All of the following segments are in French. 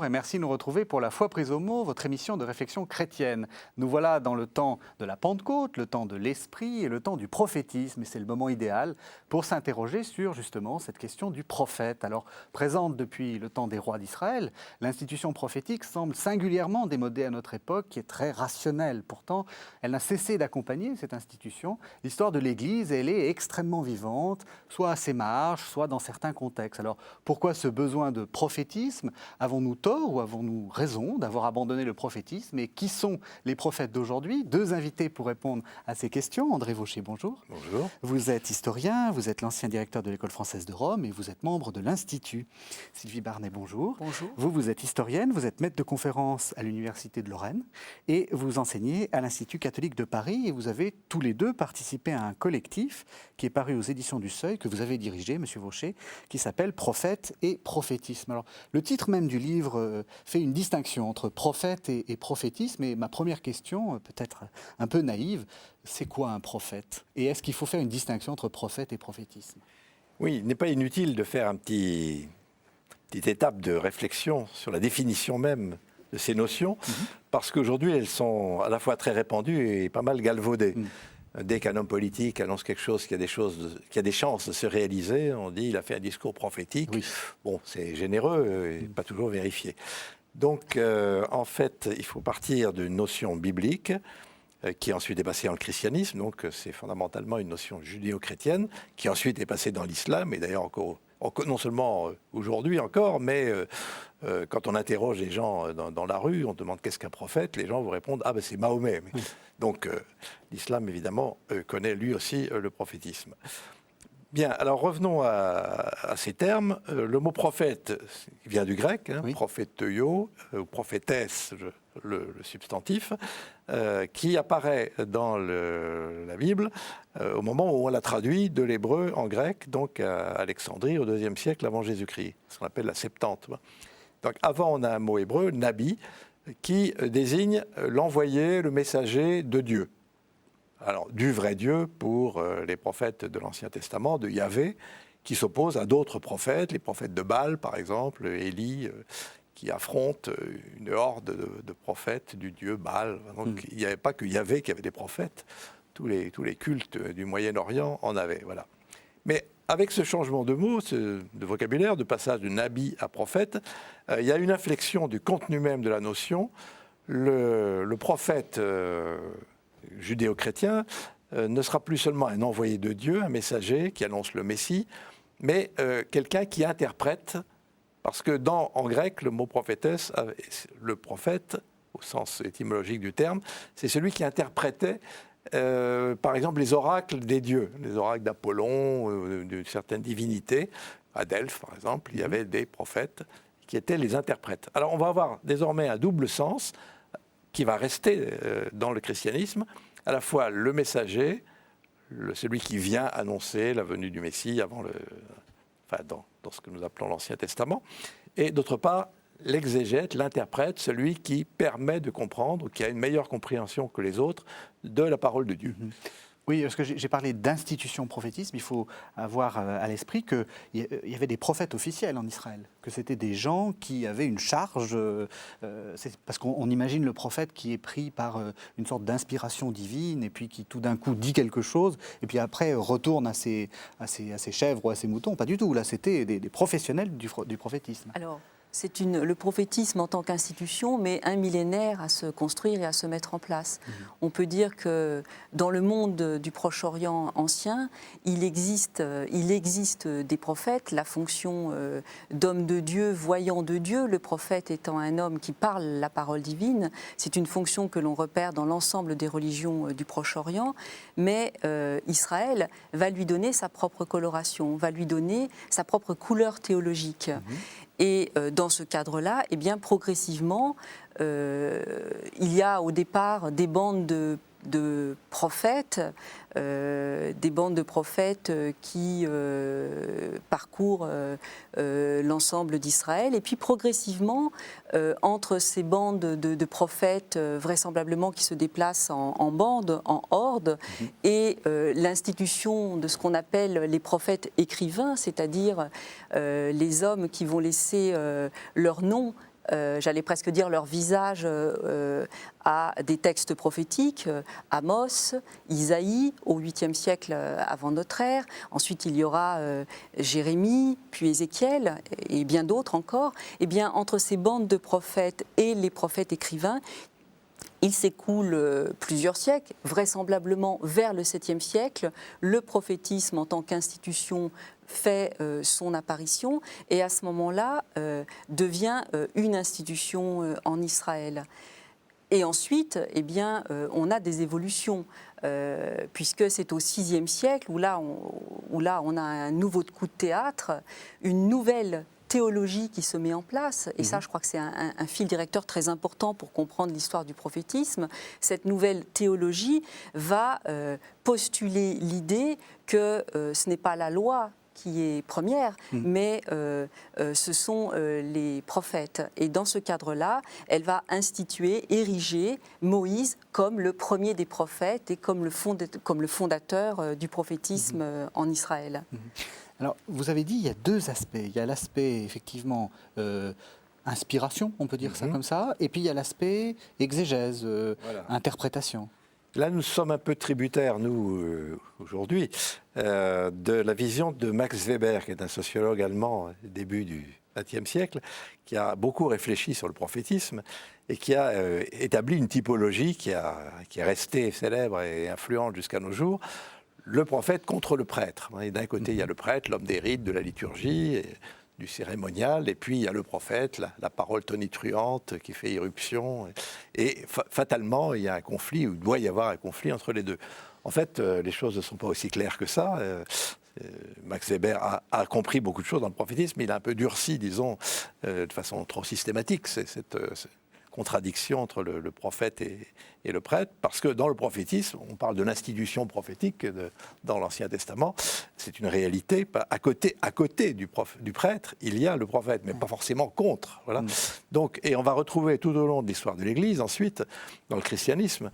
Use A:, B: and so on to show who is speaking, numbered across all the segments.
A: bonjour et merci de nous retrouver pour La Foi prise au mot, votre émission de réflexion chrétienne. Nous voilà dans le temps de la Pentecôte, le temps de l'Esprit et le temps du prophétisme. Et c'est le moment idéal pour s'interroger sur justement cette question du prophète. Alors, présente depuis le temps des rois d'Israël, l'institution prophétique semble singulièrement démodée à notre époque, qui est très rationnelle. Pourtant, elle n'a cessé d'accompagner cette institution. L'histoire de l'Église, elle est extrêmement vivante, soit à ses marges, soit dans certains contextes. Alors, pourquoi ce besoin de prophétisme? Avons-nous tort ou avons-nous raison d'avoir abandonné le prophétisme? Et qui sont les prophètes d'aujourd'hui? Deux invités pour répondre à ces questions. André Vaucher, bonjour.
B: Bonjour.
A: Vous êtes historien, vous êtes l'ancien directeur de l'École française de Rome et vous êtes membre de l'Institut. Sylvie Barnet, bonjour.
C: Bonjour.
A: Vous êtes historienne, vous êtes maître de conférences à l'Université de Lorraine et vous enseignez à l'Institut catholique de Paris et vous avez tous les deux participé à un collectif qui est paru aux éditions du Seuil, que vous avez dirigé, Monsieur Vaucher, qui s'appelle Prophète et prophétisme. Alors, le titre même du livre fait une distinction entre prophète et prophétisme. Et ma première question, peut-être un peu naïve, c'est quoi un prophète? Et est-ce qu'il faut faire une distinction entre prophète et prophétisme?
B: Oui, il n'est pas inutile de faire une petite étape de réflexion sur la définition même de ces notions, parce qu'aujourd'hui, elles sont à la fois très répandues et pas mal galvaudées. Dès qu'un homme politique annonce quelque chose qui a des chances de se réaliser, on dit il a fait un discours prophétique.
A: Oui.
B: Bon, c'est généreux et pas toujours vérifié. Donc, en fait, il faut partir d'une notion biblique qui ensuite est passée dans le christianisme. Donc, c'est fondamentalement une notion judéo-chrétienne qui ensuite est passée dans l'islam, et d'ailleurs encore non seulement aujourd'hui encore, mais quand on interroge les gens dans la rue, on demande qu'est-ce qu'un prophète, les gens vous répondent « Ah ben c'est Mahomet ». Donc l'islam, évidemment, connaît lui aussi le prophétisme. Bien, alors revenons à ces termes. Le mot prophète vient du grec, prophéteo, ou prophétesse, le substantif, qui apparaît dans la Bible au moment où on la traduit de l'hébreu en grec, donc à Alexandrie au IIe siècle avant Jésus-Christ, ce qu'on appelle la Septante. Donc avant, on a un mot hébreu, nabi, qui désigne l'envoyé, le messager de Dieu. Alors, du vrai Dieu pour les prophètes de l'Ancien Testament, de Yahvé, qui s'opposent à d'autres prophètes, les prophètes de Baal, par exemple, Élie, qui affrontent une horde de prophètes du dieu Baal. Donc, il n'y avait pas que Yahvé qui avait des prophètes, tous les cultes du Moyen-Orient en avaient. Voilà. Mais avec ce changement de mots, de vocabulaire, de passage de nabi à prophète, il y a une inflexion du contenu même de la notion. Le prophète judéo-chrétien ne sera plus seulement un envoyé de Dieu, un messager qui annonce le Messie, mais quelqu'un qui interprète, parce que en grec, le mot prophétesse, le prophète, au sens étymologique du terme, c'est celui qui interprétait par exemple les oracles des dieux, les oracles d'Apollon, de certaines divinités. À Delphes, par exemple, il y avait des prophètes qui étaient les interprètes. Alors on va avoir désormais un double sens qui va rester dans le christianisme, à la fois le messager, celui qui vient annoncer la venue du Messie dans ce que nous appelons l'Ancien Testament, et d'autre part, l'exégète, l'interprète, celui qui permet de comprendre, qui a une meilleure compréhension que les autres de la parole de Dieu.
A: Oui, parce que j'ai parlé d'institution prophétisme, il faut avoir à l'esprit qu'il y avait des prophètes officiels en Israël, que c'était des gens qui avaient une charge, parce qu'on imagine le prophète qui est pris par une sorte d'inspiration divine et puis qui tout d'un coup dit quelque chose et puis après retourne à ses chèvres ou à ses moutons. Pas du tout, là c'était des professionnels du prophétisme.
C: Alors, c'est le prophétisme en tant qu'institution, mais un millénaire à se construire et à se mettre en place. On peut dire que dans le monde du Proche-Orient ancien, il existe des prophètes, la fonction d'homme de Dieu, voyant de Dieu, le prophète étant un homme qui parle la parole divine. C'est une fonction que l'on repère dans l'ensemble des religions du Proche-Orient, mais Israël va lui donner sa propre coloration, va lui donner sa propre couleur théologique. Et dans ce cadre-là, eh bien, progressivement, il y a au départ des bandes de prophètes, qui parcourent l'ensemble d'Israël. Et puis progressivement, entre ces bandes de prophètes, vraisemblablement qui se déplacent en bandes, en hordes, et l'institution de ce qu'on appelle les prophètes écrivains, c'est-à-dire les hommes qui vont laisser leur nom j'allais presque dire leur visage à des textes prophétiques, Amos, Isaïe, au 8e siècle avant notre ère. Ensuite, il y aura Jérémie, puis Ézéchiel et bien d'autres encore. Eh bien, entre ces bandes de prophètes et les prophètes écrivains, il s'écoule plusieurs siècles, vraisemblablement vers le 7e siècle. Le prophétisme en tant qu'institution fait son apparition et à ce moment-là devient une institution en Israël. Et ensuite, eh bien, on a des évolutions, puisque c'est au VIe siècle où là, on a un nouveau coup de théâtre, une nouvelle théologie qui se met en place, et ça je crois que c'est un fil directeur très important pour comprendre l'histoire du prophétisme. Cette nouvelle théologie va postuler l'idée que ce n'est pas la loi qui est première, mais ce sont les prophètes. Et dans ce cadre-là, elle va instituer, ériger Moïse comme le premier des prophètes et comme le fondateur du prophétisme en Israël.
A: Alors, vous avez dit il y a deux aspects. Il y a l'aspect, effectivement, inspiration, on peut dire ça comme ça, et puis il y a l'aspect exégèse, interprétation.
B: Là, nous sommes un peu tributaires, nous, aujourd'hui, de la vision de Max Weber, qui est un sociologue allemand début du XXe siècle, qui a beaucoup réfléchi sur le prophétisme et qui a établi une typologie qui est restée célèbre et influente jusqu'à nos jours. Le prophète contre le prêtre. D'un côté, il y a le prêtre, l'homme des rites, de la liturgie, du cérémonial, et puis il y a le prophète, la parole tonitruante qui fait irruption. Et fatalement, il y a un conflit, ou il doit y avoir un conflit entre les deux. En fait, les choses ne sont pas aussi claires que ça. Max Weber a compris beaucoup de choses dans le prophétisme, mais il a un peu durci, disons, de façon trop systématique, cette contradiction entre le prophète et le prêtre, parce que dans le prophétisme, on parle de l'institution prophétique dans l'Ancien Testament, c'est une réalité. À côté du prêtre, il y a le prophète, mais pas forcément contre. Voilà. Donc, et on va retrouver tout au long de l'histoire de l'Église, ensuite, dans le christianisme,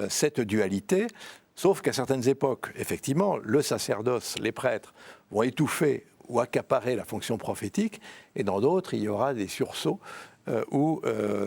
B: cette dualité, sauf qu'à certaines époques, effectivement, le sacerdoce, les prêtres vont étouffer ou accaparer la fonction prophétique, et dans d'autres, il y aura des sursauts où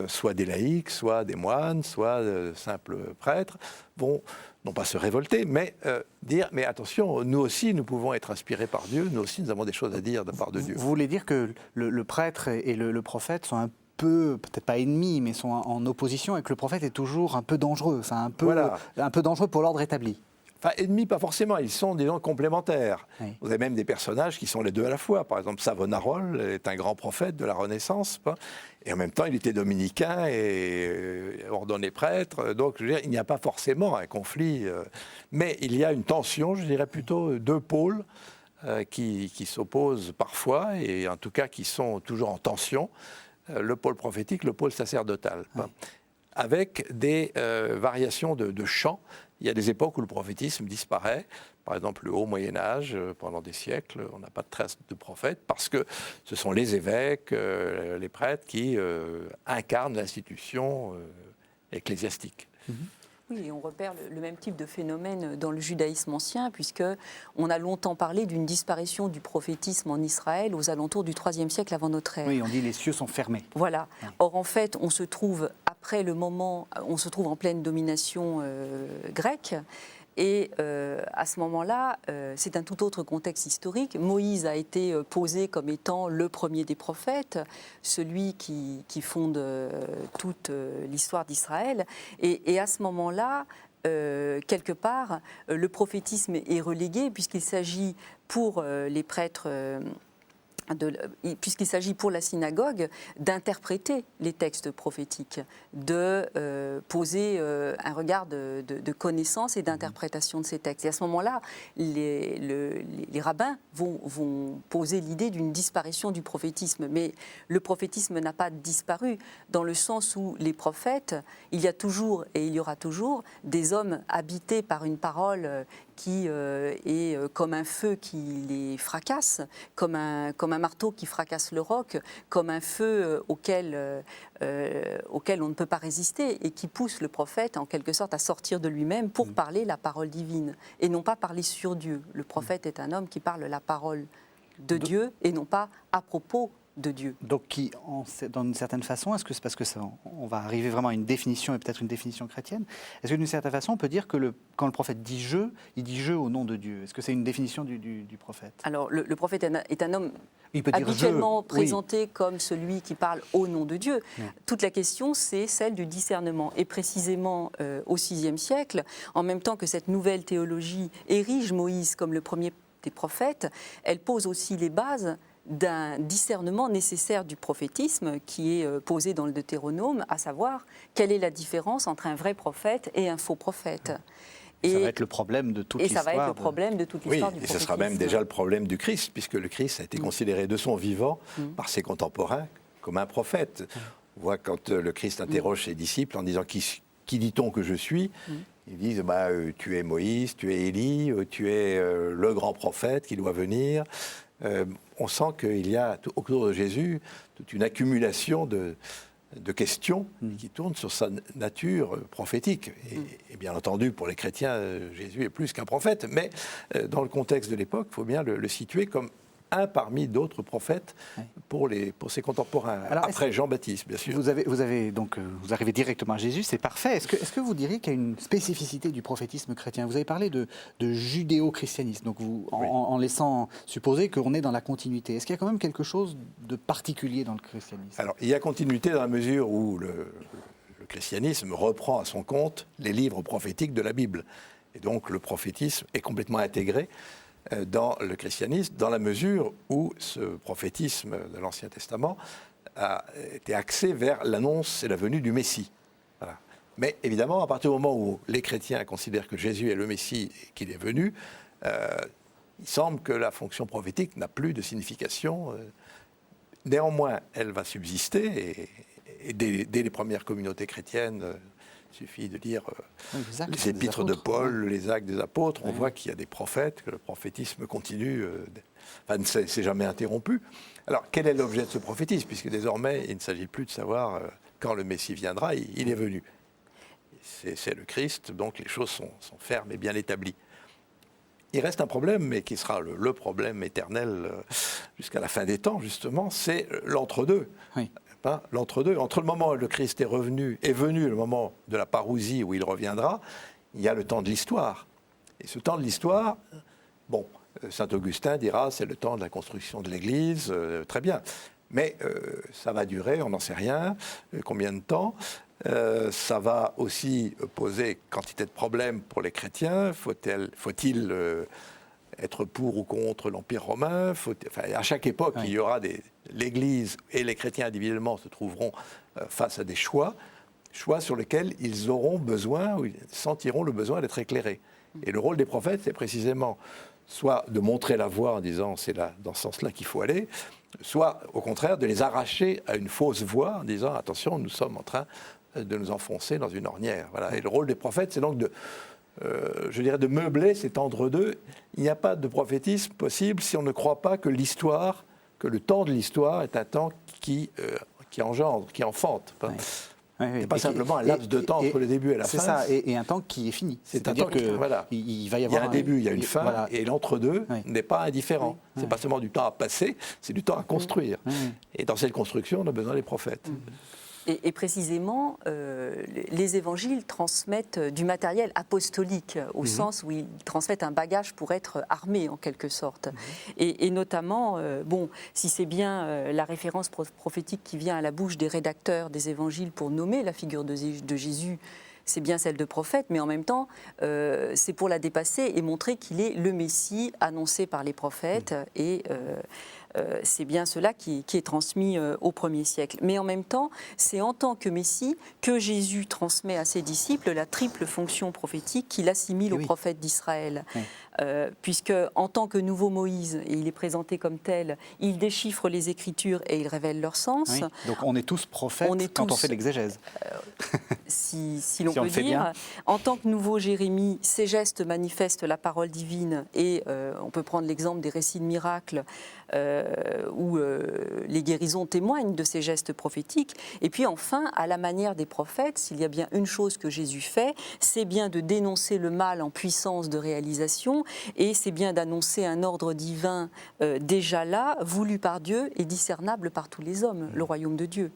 B: soit des laïcs, soit des moines, soit de simples prêtres vont non pas se révolter, mais dire « mais attention, nous aussi, nous pouvons être inspirés par Dieu, nous aussi, nous avons des choses à dire de part de Dieu ».
A: Vous voulez dire que le prêtre et le prophète sont un peu, peut-être pas ennemis, mais sont en opposition et que le prophète est toujours un peu dangereux, un peu dangereux pour l'ordre établi.
B: Enfin, ennemis, pas forcément, ils sont, disons, complémentaires.
A: Oui.
B: Vous avez même des personnages qui sont les deux à la fois. Par exemple, Savonarola est un grand prophète de la Renaissance, et en même temps, il était dominicain et ordonné prêtre. Donc, je veux dire, il n'y a pas forcément un conflit, mais il y a une tension, je dirais plutôt deux pôles qui s'opposent parfois, et en tout cas qui sont toujours en tension, le pôle prophétique, le pôle sacerdotal, avec des variations de chants. Il y a des époques où le prophétisme disparaît. Par exemple, le haut Moyen-Âge, pendant des siècles, on n'a pas de trace de prophète parce que ce sont les évêques, les prêtres qui incarnent l'institution ecclésiastique.
C: Oui, et on repère le même type de phénomène dans le judaïsme ancien, puisqu'on a longtemps parlé d'une disparition du prophétisme en Israël aux alentours du IIIe siècle avant notre ère.
A: Oui, on dit les cieux sont fermés.
C: Voilà. Or, en fait, on se trouve en pleine domination grecque. Et à ce moment-là, c'est un tout autre contexte historique. Moïse a été posé comme étant le premier des prophètes, celui qui fonde toute l'histoire d'Israël. Et à ce moment-là, quelque part, le prophétisme est relégué puisqu'il s'agit pour les prêtres... puisqu'il s'agit pour la synagogue d'interpréter les textes prophétiques, de poser un regard de connaissance et d'interprétation de ces textes. Et à ce moment-là, les rabbins vont poser l'idée d'une disparition du prophétisme. Mais le prophétisme n'a pas disparu, dans le sens où les prophètes, il y a toujours et il y aura toujours des hommes habités par une parole qui est comme un feu qui les fracasse, comme un marteau qui fracasse le roc, comme un feu auquel on ne peut pas résister et qui pousse le prophète en quelque sorte à sortir de lui-même pour parler la parole divine et non pas parler sur Dieu. Le prophète est un homme qui parle la parole de Dieu et non pas à propos de Dieu.
A: Donc, dans une certaine façon, est-ce que c'est parce que on va arriver vraiment à une définition, et peut-être une définition chrétienne, est-ce que d'une certaine façon, on peut dire que quand le prophète dit « je », il dit « je » au nom de Dieu? Est-ce que c'est une définition du prophète?
C: Alors, le prophète est un homme
A: il peut dire
C: habituellement
A: je,
C: présenté comme celui qui parle au nom de Dieu.
A: Oui.
C: Toute la question, c'est celle du discernement. Et précisément au VIe siècle, en même temps que cette nouvelle théologie érige Moïse comme le premier des prophètes, elle pose aussi les bases d'un discernement nécessaire du prophétisme qui est posé dans le Deutéronome, à savoir quelle est la différence entre un vrai prophète et un faux prophète.
A: Ça va être le problème de toute l'histoire.
C: Et ça va être le problème de toute l'histoire du
B: et ce
C: prophétisme.
B: sera même déjà le problème du Christ, puisque le Christ a été considéré de son vivant par ses contemporains comme un prophète. On voit quand le Christ interroge ses disciples en disant « Qui dit-on que je suis ?» Ils disent tu es Moïse, tu es Élie, tu es le grand prophète qui doit venir. On sent qu'il y a autour de Jésus toute une accumulation de questions qui tournent sur sa nature prophétique. Et bien entendu, pour les chrétiens, Jésus est plus qu'un prophète, mais dans le contexte de l'époque, il faut bien le situer comme un parmi d'autres prophètes pour ses contemporains. Alors, après Jean-Baptiste, bien sûr.
A: Vous arrivez directement à Jésus, c'est parfait. Est-ce que vous diriez qu'il y a une spécificité du prophétisme chrétien? Vous avez parlé de judéo-christianisme, donc en laissant supposer qu'on est dans la continuité. Est-ce qu'il y a quand même quelque chose de particulier dans le christianisme?
B: Alors, il y a continuité dans la mesure où le christianisme reprend à son compte les livres prophétiques de la Bible. Et donc, le prophétisme est complètement intégré dans le christianisme, dans la mesure où ce prophétisme de l'Ancien Testament a été axé vers l'annonce et la venue du Messie. Voilà. Mais évidemment, à partir du moment où les chrétiens considèrent que Jésus est le Messie et qu'il est venu, il semble que la fonction prophétique n'a plus de signification. Néanmoins, elle va subsister, et dès les premières communautés chrétiennes, il suffit de lire les épîtres de Paul, les actes des apôtres, on voit qu'il y a des prophètes, que le prophétisme continue, ne s'est jamais interrompu. Alors, quel est l'objet de ce prophétisme? Puisque désormais, il ne s'agit plus de savoir quand le Messie viendra, il est venu. C'est le Christ, donc les choses sont fermes et bien établies. Il reste un problème, mais qui sera le problème éternel jusqu'à la fin des temps, justement, c'est l'entre-deux.
A: Oui.
B: L'entre-deux, entre le moment où le Christ est venu, le moment de la parousie où il reviendra, il y a le temps de l'histoire. Et ce temps de l'histoire, saint Augustin dira, c'est le temps de la construction de l'Église, très bien. Mais ça va durer, on n'en sait rien, combien de temps. Ça va aussi poser quantité de problèmes pour les chrétiens. Faut-il être pour ou contre l'Empire romain? À chaque époque, il y aura l'Église et les chrétiens individuellement se trouveront face à des choix sur lesquels ils auront besoin, ou ils sentiront le besoin d'être éclairés. Et le rôle des prophètes, c'est précisément soit de montrer la voie en disant c'est dans ce sens-là qu'il faut aller, soit au contraire de les arracher à une fausse voie en disant attention, nous sommes en train de nous enfoncer dans une ornière. Voilà. Et le rôle des prophètes, c'est donc de meubler cet entre-deux. Il n'y a pas de prophétisme possible si on ne croit pas que le temps de l'histoire est un temps qui engendre, qui enfante. Et pas simplement un laps de temps entre le début et la fin.
A: C'est ça, et un temps qui est fini.
B: C'est-à-dire
A: qu'il va y avoir
B: un début, il y a une fin, et l'entre-deux n'est pas indifférent. C'est pas seulement du temps à passer, c'est du temps à construire. Et dans cette construction, on a besoin des prophètes.
C: Et précisément, les évangiles transmettent du matériel apostolique, au sens où ils transmettent un bagage pour être armés, en quelque sorte. Et notamment, si c'est bien la référence prophétique qui vient à la bouche des rédacteurs des évangiles pour nommer la figure de Jésus, c'est bien celle de prophète, mais en même temps, c'est pour la dépasser et montrer qu'il est le Messie annoncé par les prophètes, et c'est bien cela qui est transmis au premier siècle. Mais en même temps, c'est en tant que Messie que Jésus transmet à ses disciples la triple fonction prophétique qu'il assimile aux prophètes d'Israël. Puisque en tant que nouveau Moïse, et il est présenté comme tel, il déchiffre les Écritures et il révèle leur sens.
A: Oui. Donc on est tous prophètes quand on fait l'exégèse.
C: Si l'on peut dire. En tant que nouveau Jérémie, ses gestes manifestent la parole divine, et on peut prendre l'exemple des récits de miracles où les guérisons témoignent de ces gestes prophétiques. Et puis enfin, à la manière des prophètes, s'il y a bien une chose que Jésus fait, c'est bien de dénoncer le mal en puissance de réalisation, et c'est bien d'annoncer un ordre divin déjà là, voulu par Dieu et discernable par tous les hommes, le royaume de Dieu.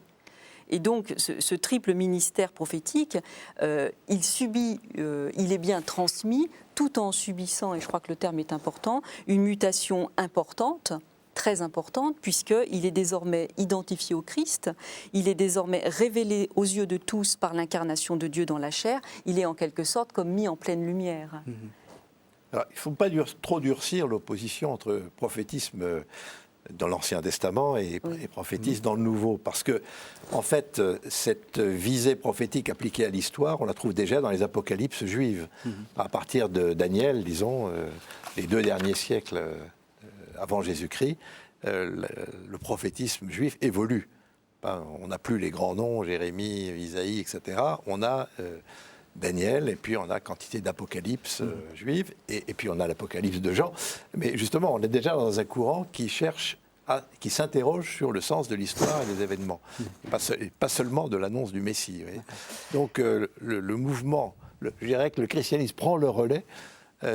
C: Et donc, ce triple ministère prophétique, il est bien transmis, tout en subissant, et je crois que le terme est important, une mutation importante, très importante, puisqu'il est désormais identifié au Christ, il est désormais révélé aux yeux de tous par l'incarnation de Dieu dans la chair, il est en quelque sorte comme mis en pleine lumière.
B: Alors, il ne faut pas trop durcir l'opposition entre prophétisme dans l'Ancien Testament et prophétisme dans le Nouveau. Parce que, en fait, cette visée prophétique appliquée à l'histoire, on la trouve déjà dans les apocalypses juives. À partir de Daniel, disons, les 2 derniers siècles avant Jésus-Christ, le prophétisme juif évolue. On n'a plus les grands noms, Jérémie, Isaïe, etc. On a Daniel, et puis on a quantité d'apocalypses juives, et puis on a l'apocalypse de Jean. Mais justement, on est déjà dans un courant qui qui s'interroge sur le sens de l'histoire et des événements, pas seulement de l'annonce du Messie. Donc le mouvement, je dirais que le christianisme prend le relais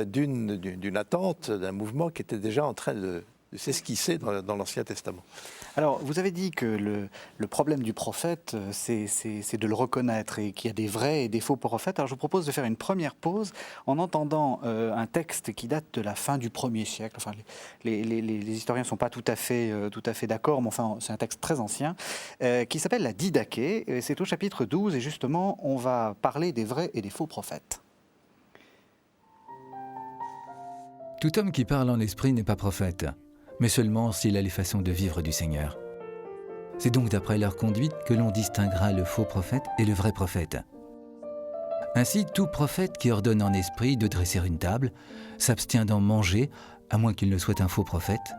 B: d'une attente, d'un mouvement qui était déjà en train de s'esquisser dans l'Ancien Testament.
A: Alors, vous avez dit que le problème du prophète, c'est de le reconnaître et qu'il y a des vrais et des faux prophètes. Alors, je vous propose de faire une première pause en entendant un texte qui date de la fin du 1er siècle. Enfin, les historiens ne sont pas tout à fait d'accord, mais enfin, c'est un texte très ancien, qui s'appelle la Didaché. C'est au chapitre 12 et justement, on va parler des vrais et des faux prophètes.
D: Tout homme qui parle en esprit n'est pas prophète, mais seulement s'il a les façons de vivre du Seigneur. C'est donc d'après leur conduite que l'on distinguera le faux prophète et le vrai prophète. Ainsi, tout prophète qui ordonne en esprit de dresser une table s'abstient d'en manger, à moins qu'il ne soit un faux prophète.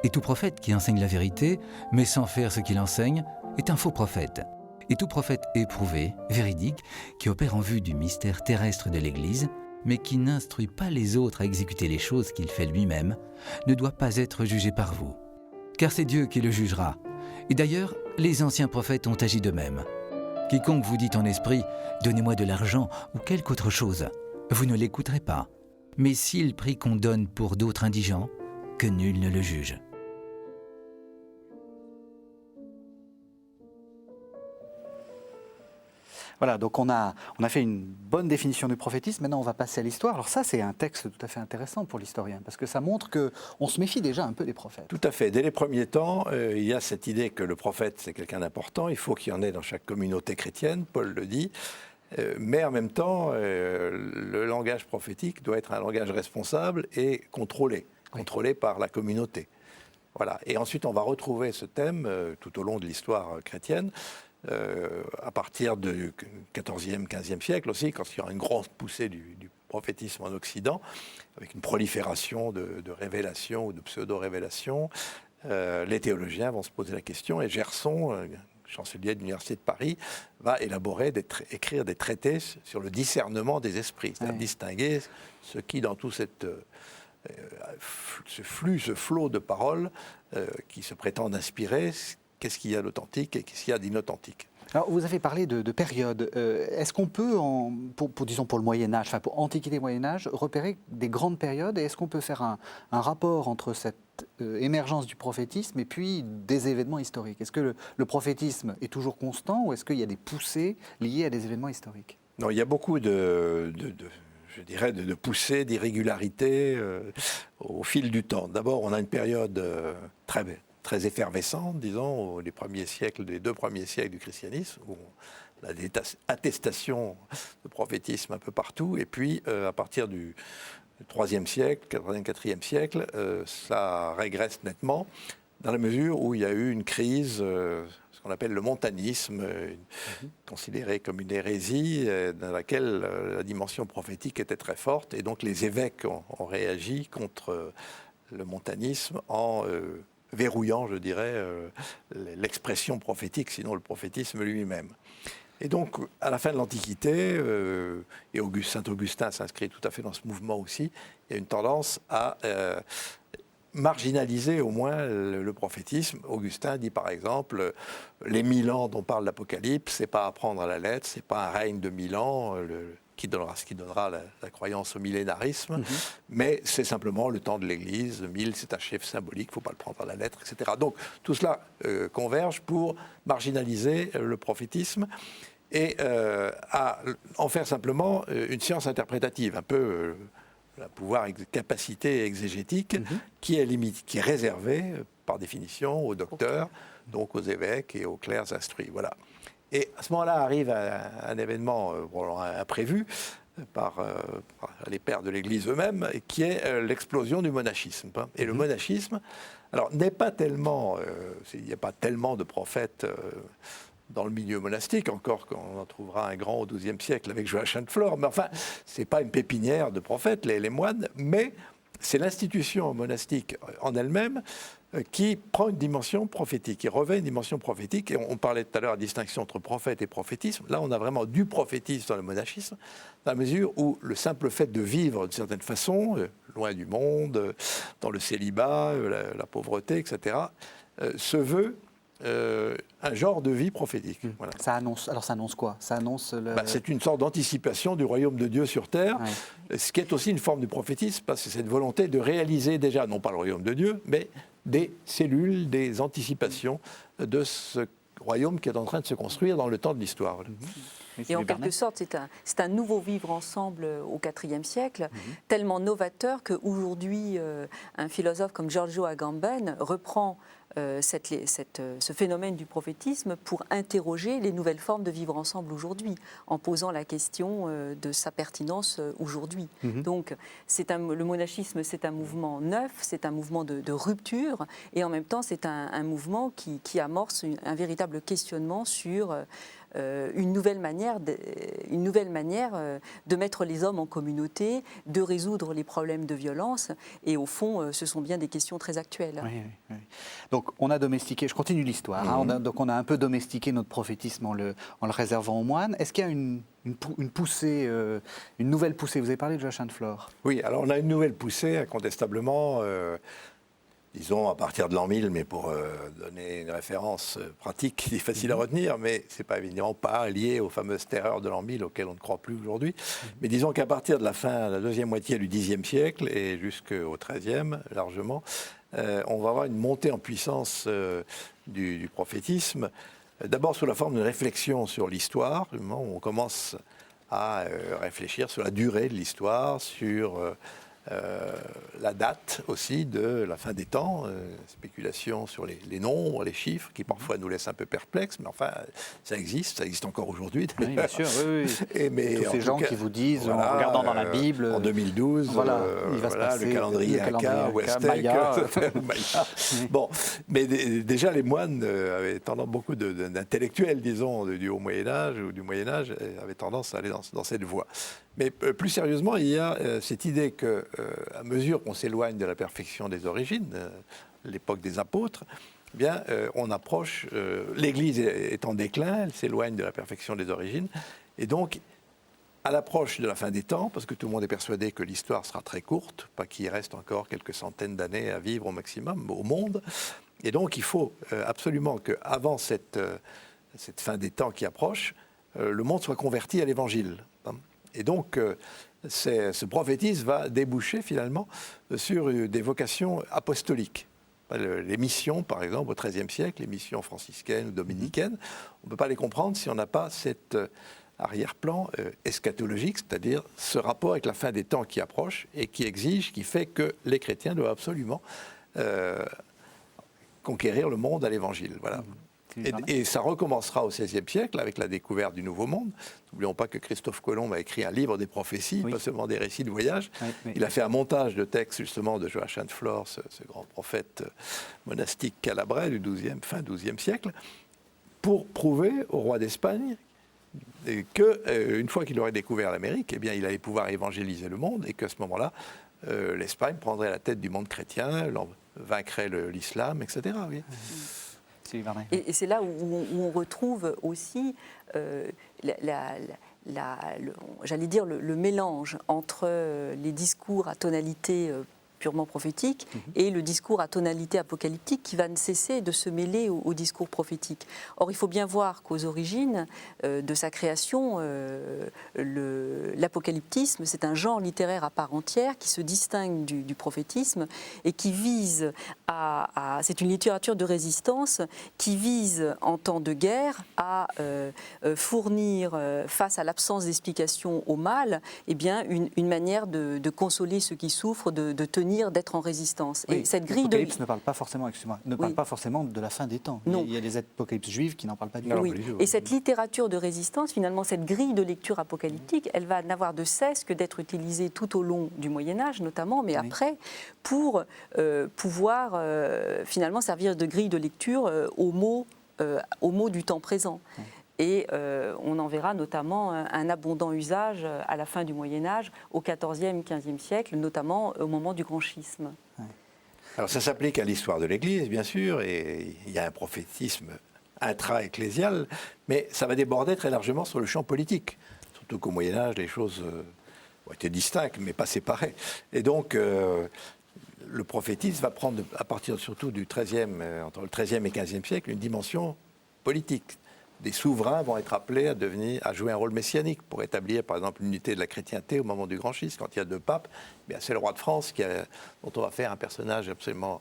D: Et tout prophète qui enseigne la vérité, mais sans faire ce qu'il enseigne, est un faux prophète. Et tout prophète éprouvé, véridique, qui opère en vue du mystère terrestre de l'Église, mais qui n'instruit pas les autres à exécuter les choses qu'il fait lui-même, ne doit pas être jugé par vous. Car c'est Dieu qui le jugera. Et d'ailleurs, les anciens prophètes ont agi de même. Quiconque vous dit en esprit « Donnez-moi de l'argent » ou quelque autre chose, vous ne l'écouterez pas. Mais s'il prie qu'on donne pour d'autres indigents, que nul ne le juge.
A: Voilà, donc on a fait une bonne définition du prophétisme. Maintenant, on va passer à l'histoire. Alors ça, c'est un texte tout à fait intéressant pour l'historien, parce que ça montre qu'on se méfie déjà un peu des prophètes.
B: Tout à fait. Dès les premiers temps, il y a cette idée que le prophète, c'est quelqu'un d'important. Il faut qu'il y en ait dans chaque communauté chrétienne, Paul le dit. Mais en même temps, le langage prophétique doit être un langage responsable et contrôlé par la communauté. Voilà. Et ensuite, on va retrouver ce thème tout au long de l'histoire chrétienne, à partir du XIVe, XVe siècle aussi, quand il y aura une grosse poussée du prophétisme en Occident, avec une prolifération de révélations ou de pseudo-révélations. Les théologiens vont se poser la question, et Gerson, chancelier de l'Université de Paris, va écrire des traités sur le discernement des esprits, c'est-à-dire distinguer ce qui, dans tout ce flot de paroles qui se prétendent inspirer, qu'est-ce qu'il y a d'authentique et qu'est-ce qu'il y a d'inauthentique.
A: Alors, vous avez parlé de périodes. Est-ce qu'on peut, disons pour le Moyen-Âge, enfin pour Antiquité Moyen-Âge, repérer des grandes périodes? Et est-ce qu'on peut faire un rapport entre cette émergence du prophétisme et puis des événements historiques? Est-ce que le prophétisme est toujours constant ou est-ce qu'il y a des poussées liées à des événements historiques?
B: Non, il y a beaucoup de poussées, d'irrégularités au fil du temps. D'abord, on a une période très effervescente, disons, les 2 premiers siècles du christianisme, où on a des attestations de prophétisme un peu partout. Et puis, à partir du 3e siècle, 4e siècle, ça régresse nettement, dans la mesure où il y a eu une crise, ce qu'on appelle le montanisme, considéré comme une hérésie, dans laquelle la dimension prophétique était très forte. Et donc, les évêques ont réagi contre le montanisme en verrouillant, je dirais, l'expression prophétique, sinon le prophétisme lui-même. Et donc, à la fin de l'Antiquité, et Saint Augustin s'inscrit tout à fait dans ce mouvement aussi, il y a une tendance à marginaliser au moins le prophétisme. Augustin dit par exemple, les 1000 ans dont parle l'Apocalypse, c'est pas à prendre à la lettre, c'est pas un règne de 1000 ans, qui donnera ce qui donnera la croyance au millénarisme, mais c'est simplement le temps de l'Église. 1000, c'est un chiffre symbolique, il ne faut pas le prendre à la lettre, etc. Donc tout cela converge pour marginaliser le prophétisme et à en faire simplement une science interprétative, un peu la capacité exégétique qui est réservée par définition aux docteurs, donc aux évêques et aux clercs instruits. Voilà. Et à ce moment-là arrive un événement imprévu par les pères de l'Église eux-mêmes, qui est l'explosion du monachisme. Et le monachisme, alors, n'est pas tellement, il n'y a pas tellement de prophètes dans le milieu monastique, encore qu'on en trouvera un grand au XIIe siècle avec Joachim de Flore, mais enfin, ce n'est pas une pépinière de prophètes, les moines, mais c'est l'institution monastique en elle-même qui prend une dimension prophétique, qui revêt une dimension prophétique. Et on parlait tout à l'heure de la distinction entre prophète et prophétisme. Là, on a vraiment du prophétisme dans le monachisme, dans la mesure où le simple fait de vivre d'une certaine façon, loin du monde, dans le célibat, la pauvreté, etc., se veut un genre de vie prophétique. Voilà.
A: Ça annonce quoi? Ça annonce
B: c'est une sorte d'anticipation du royaume de Dieu sur terre, ce qui est aussi une forme de prophétisme, parce que c'est cette volonté de réaliser déjà, non pas le royaume de Dieu, mais des cellules, des anticipations de ce royaume qui est en train de se construire dans le temps de l'histoire.
C: Et en quelque sorte, c'est un nouveau vivre ensemble au IVe siècle, tellement novateur qu'aujourd'hui, un philosophe comme Giorgio Agamben reprend ce phénomène du prophétisme pour interroger les nouvelles formes de vivre ensemble aujourd'hui, en posant la question de sa pertinence aujourd'hui. Donc, le monachisme, c'est un mouvement neuf, c'est un mouvement de rupture, et en même temps, c'est un mouvement qui amorce un véritable questionnement sur une nouvelle manière de mettre les hommes en communauté, de résoudre les problèmes de violence. Et au fond, ce sont bien des questions très actuelles.
A: Oui. Donc, on a domestiqué, je continue l'histoire, donc on a un peu domestiqué notre prophétisme en le réservant aux moines. Est-ce qu'il y a une poussée, une nouvelle poussée? Vous avez parlé de Joachim de Flore.
B: Oui, alors on a une nouvelle poussée, incontestablement. Disons à partir de l'an 1000, mais pour donner une référence pratique, c'est facile à retenir, mais ce n'est pas évidemment pas lié aux fameuses terreurs de l'an 1000 auxquelles on ne croit plus aujourd'hui. Mais disons qu'à partir de la deuxième moitié du Xe siècle et jusqu'au XIIIe, largement, on va avoir une montée en puissance du prophétisme, d'abord sous la forme d'une réflexion sur l'histoire, où on commence à réfléchir sur la durée de l'histoire, sur la date aussi de la fin des temps, spéculation sur les nombres, les chiffres, qui parfois nous laissent un peu perplexes, mais enfin, ça existe encore aujourd'hui.
A: Oui, bien sûr, oui.
B: Mais
A: tous ces gens qui vous disent, en regardant dans la Bible...
B: En 2012,
A: il va se passer
B: le calendrier Inca, Aztèque, Maya. Bon, mais déjà, les moines avaient tendance, beaucoup d'intellectuels, disons, du Haut Moyen-Âge ou du Moyen-Âge, avaient tendance à aller dans cette voie. Mais plus sérieusement, il y a cette idée que, à mesure qu'on s'éloigne de la perfection des origines, l'époque des apôtres, eh bien, on approche, l'Église est en déclin, elle s'éloigne de la perfection des origines, et donc, à l'approche de la fin des temps, parce que tout le monde est persuadé que l'histoire sera très courte, pas qu'il reste encore quelques centaines d'années à vivre au maximum au monde, et donc il faut absolument qu'avant cette fin des temps qui approche, le monde soit converti à l'Évangile. Et donc, ce prophétisme va déboucher finalement sur des vocations apostoliques. Les missions, par exemple, au XIIIe siècle, les missions franciscaines ou dominicaines, on ne peut pas les comprendre si on n'a pas cet arrière-plan eschatologique, c'est-à-dire ce rapport avec la fin des temps qui approche et qui exige, qui fait que les chrétiens doivent absolument conquérir le monde à l'Évangile. Voilà. Et ça recommencera au XVIe siècle avec la découverte du Nouveau Monde. N'oublions pas que Christophe Colomb a écrit un livre des prophéties, pas seulement des récits de voyage. Il a fait un montage de textes justement de Joachim de Flore, ce grand prophète monastique calabrais du fin XIIe siècle, pour prouver au roi d'Espagne qu'une fois qu'il aurait découvert l'Amérique, eh bien, il allait pouvoir évangéliser le monde et qu'à ce moment-là, l'Espagne prendrait la tête du monde chrétien, vaincrait l'islam, etc. Oui.
C: Et c'est là où on retrouve aussi, j'allais dire, le mélange entre les discours à tonalité purement prophétique et le discours à tonalité apocalyptique qui va ne cesser de se mêler au discours prophétique. Or, il faut bien voir qu'aux origines de sa création, l'apocalyptisme, c'est un genre littéraire à part entière qui se distingue du prophétisme et qui vise c'est une littérature de résistance qui vise en temps de guerre à fournir face à l'absence d'explication au mal, eh bien une manière de consoler ceux qui souffrent, de tenir, d'être en résistance.
A: Oui,
C: et cette grille
A: l'Apocalypse ne parle pas forcément, parle
C: Oui.
A: pas forcément de la fin des temps.
C: Non.
A: Il y a des apocalypses juives qui n'en parlent pas du
B: Non,
A: tout.
C: Oui.
B: pas du tout.
C: Et cette littérature de résistance, finalement, cette grille de lecture apocalyptique, elle va n'avoir de cesse que d'être utilisée tout au long du Moyen-Âge, notamment, mais
A: Oui.
C: après, pour pouvoir finalement servir de grille de lecture aux mots du temps présent.
A: Oui.
C: Et on en verra notamment un abondant usage à la fin du Moyen-Âge, au XIVe, XVe siècle, notamment au moment du grand schisme.
B: Alors ça s'applique à l'histoire de l'Église, bien sûr, et il y a un prophétisme intra-ecclésial, mais ça va déborder très largement sur le champ politique. Surtout qu'au Moyen-Âge, les choses ont été distinctes, mais pas séparées. Et donc, le prophétisme va prendre, à partir surtout du entre le XIIIe et XVe siècle, une dimension politique. Des souverains vont être appelés à jouer un rôle messianique pour établir, par exemple, l'unité de la chrétienté au moment du Grand Schisme. Quand il y a deux papes, c'est le roi de France dont on va faire un personnage absolument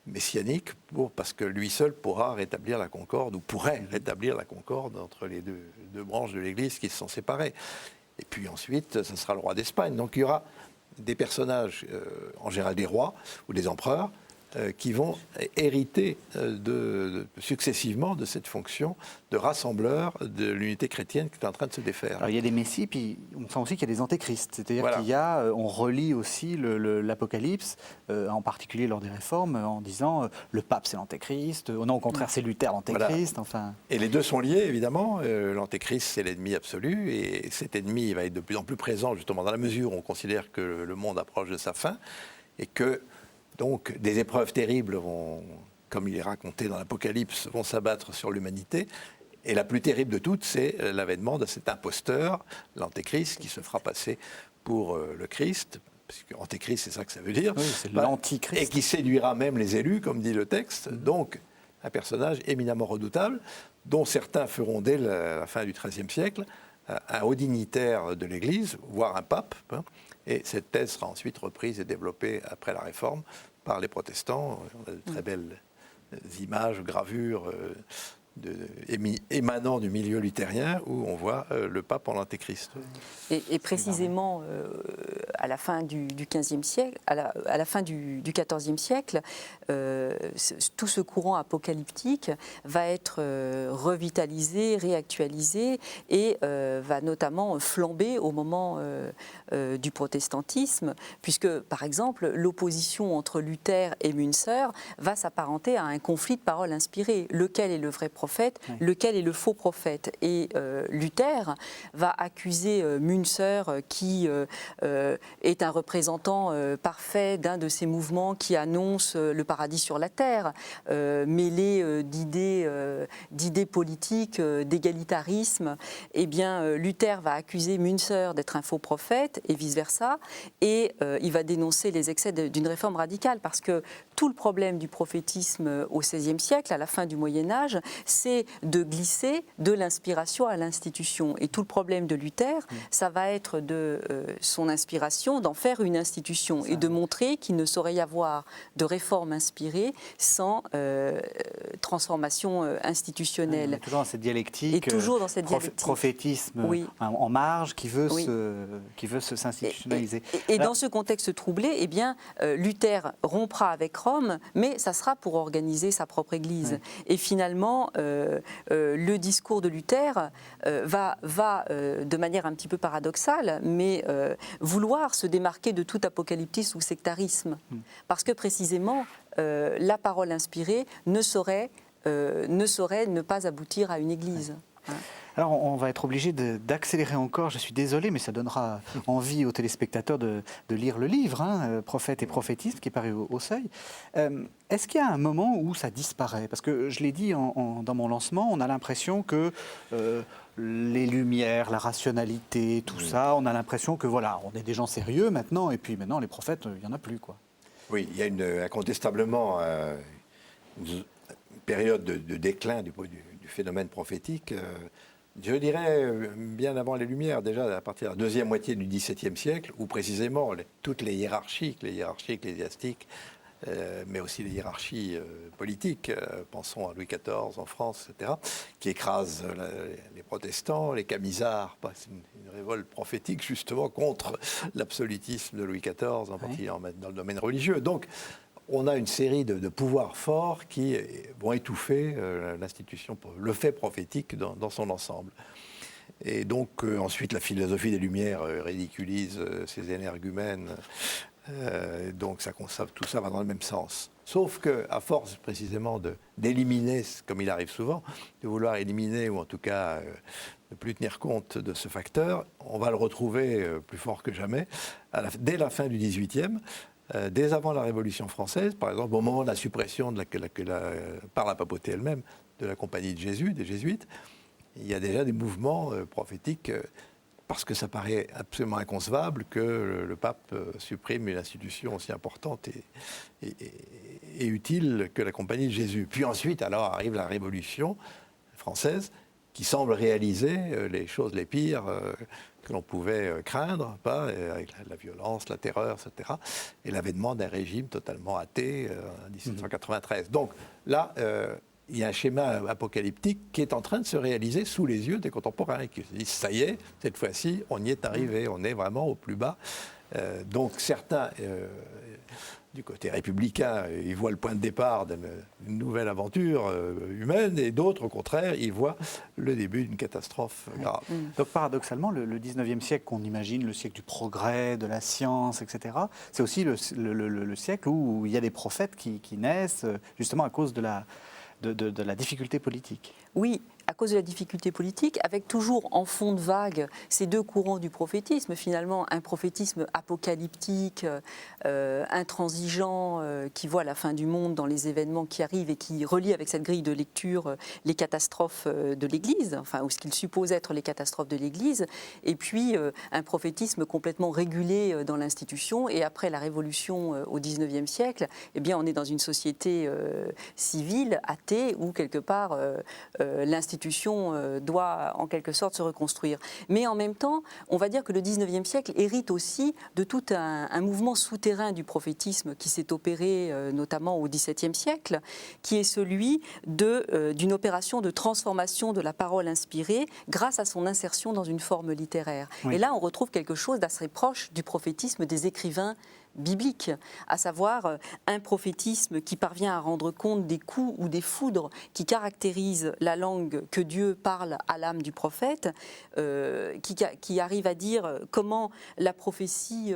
B: messianique, parce que lui seul pourra rétablir la concorde, ou pourrait rétablir la concorde entre les deux branches de l'Église qui se sont séparées. Et puis ensuite, ce sera le roi d'Espagne. Donc il y aura des personnages, en général des rois ou des empereurs, qui vont hériter successivement de cette fonction de rassembleur de l'unité chrétienne qui est en train de se défaire.
A: Alors, il y a des messies, puis on sent aussi qu'il y a des antéchrists. C'est-à-dire
B: Voilà.
A: on relie aussi l'Apocalypse, en particulier lors des réformes, en disant le pape c'est l'antéchrist, non au contraire c'est Luther l'antéchrist.
B: Voilà.
A: Enfin.
B: Et les deux sont liés, évidemment. L'antéchrist, c'est l'ennemi absolu, et cet ennemi va être de plus en plus présent, justement, dans la mesure où on considère que le monde approche de sa fin, et que donc des épreuves terribles vont, comme il est raconté dans l'Apocalypse, vont s'abattre sur l'humanité. Et la plus terrible de toutes, c'est l'avènement de cet imposteur, l'antéchrist, qui se fera passer pour le Christ, parce que antéchrist, c'est ça que ça veut dire.
A: Oui, c'est l'antichrist.
B: Et qui séduira même les élus, comme dit le texte. Donc, un personnage éminemment redoutable, dont certains feront dès la fin du XIIIe siècle un haut dignitaire de l'Église, voire un pape. Et cette thèse sera ensuite reprise et développée après la Réforme par les protestants. On a de très belles images, gravures émanant du milieu luthérien où on voit le pape en l'antéchrist.
C: Et précisément à la fin du XVe siècle, à la fin du XIVe siècle, tout ce courant apocalyptique va être revitalisé, réactualisé et va notamment flamber au moment du protestantisme, puisque par exemple l'opposition entre Luther et Münzer va s'apparenter à un conflit de paroles inspirées. Lequel est le vrai prophète, lequel est le faux prophète? Et Luther va accuser Münzer, qui est un représentant parfait d'un de ces mouvements qui annonce le paradis sur la terre, mêlé d'idées politiques, d'égalitarisme. Eh bien, Luther va accuser Münzer d'être un faux prophète et vice-versa, et il va dénoncer les excès d'une réforme radicale, parce que tout le problème du prophétisme au XVIe siècle, à la fin du Moyen-Âge, c'est de glisser de l'inspiration à l'institution. Et tout le problème de Luther, ça va être de son inspiration, d'en faire une institution et de montrer qu'il ne saurait y avoir de réforme inspirée sans transformation institutionnelle.
A: On est toujours dans cette dialectique.
C: Et toujours dans cette dialectique.
A: Prophétisme en marge qui veut s'institutionnaliser.
C: Et dans ce contexte troublé, eh bien, Luther rompra avec Rome, mais ça sera pour organiser sa propre Église. Ouais. Et finalement, le discours de Luther va de manière un petit peu paradoxale, mais vouloir se démarquer de tout apocalyptisme ou sectarisme. Parce que précisément, la parole inspirée ne saurait ne pas aboutir à une Église.
A: Ouais. Alors, on va être obligé d'accélérer encore, je suis désolé, mais ça donnera envie aux téléspectateurs de lire le livre, Prophète et prophétisme, qui est paru au Seuil. Est-ce qu'il y a un moment où ça disparaît? Parce que je l'ai dit dans mon lancement, on a l'impression que les lumières, la rationalité, tout ça, on a l'impression que voilà, on est des gens sérieux maintenant, et puis maintenant, les prophètes, il n'y en a plus, quoi.
B: Oui, il y a incontestablement une période de déclin du phénomène prophétique. Je dirais bien avant les Lumières, déjà à partir de la deuxième moitié du XVIIe siècle, où précisément toutes les hiérarchies ecclésiastiques, mais aussi les hiérarchies politiques, pensons à Louis XIV en France, etc., qui écrasent les protestants, les camisards. C'est une révolte prophétique justement contre l'absolutisme de Louis XIV, en particulier dans le domaine religieux. Donc, on a une série de pouvoirs forts qui vont étouffer l'institution, le fait prophétique dans son ensemble. Et donc, ensuite, la philosophie des Lumières ridiculise ces énergumènes. Donc, tout ça va dans le même sens. Sauf qu'à force, précisément, d'éliminer, comme il arrive souvent, de vouloir éliminer, ou en tout cas ne plus tenir compte de ce facteur, on va le retrouver plus fort que jamais, dès la fin du XVIIIe. Dès avant la Révolution française, par exemple, au moment de la suppression par la papauté elle-même de la Compagnie de Jésus, des Jésuites, il y a déjà des mouvements prophétiques, parce que ça paraît absolument inconcevable que le pape supprime une institution aussi importante et utile que la Compagnie de Jésus. Puis ensuite, alors arrive la Révolution française, qui semble réaliser les choses les pires que l'on pouvait craindre, avec la violence, la terreur, etc. Et l'avènement d'un régime totalement athée en 1793. Donc là, il y a un schéma apocalyptique qui est en train de se réaliser sous les yeux des contemporains, qui se disent, ça y est, cette fois-ci, on y est arrivé, on est vraiment au plus bas. Donc certains, du côté républicain, ils voient le point de départ d'une nouvelle aventure humaine, et d'autres, au contraire, ils voient le début d'une catastrophe grave.
A: Donc paradoxalement, le 19e siècle qu'on imagine, le siècle du progrès, de la science, etc., c'est aussi le siècle où il y a des prophètes qui naissent justement à cause de la difficulté politique.
C: Oui, à cause de la difficulté politique, avec toujours en fond de vague ces deux courants du prophétisme, finalement un prophétisme apocalyptique, intransigeant, qui voit la fin du monde dans les événements qui arrivent et qui relie avec cette grille de lecture les catastrophes de l'Église, enfin, ou ce qu'il suppose être les catastrophes de l'Église, et puis un prophétisme complètement régulé dans l'institution. Et après la Révolution au XIXe siècle, eh bien, on est dans une société civile, athée, où quelque part l'institution doit en quelque sorte se reconstruire. Mais en même temps, on va dire que le XIXe siècle hérite aussi de tout un mouvement souterrain du prophétisme qui s'est opéré notamment au XVIIe siècle, qui est celui d'une opération de transformation de la parole inspirée grâce à son insertion dans une forme littéraire. Oui. Et là, on retrouve quelque chose d'assez proche du prophétisme des écrivains biblique, à savoir un prophétisme qui parvient à rendre compte des coups ou des foudres qui caractérisent la langue que Dieu parle à l'âme du prophète, qui arrive à dire comment la prophétie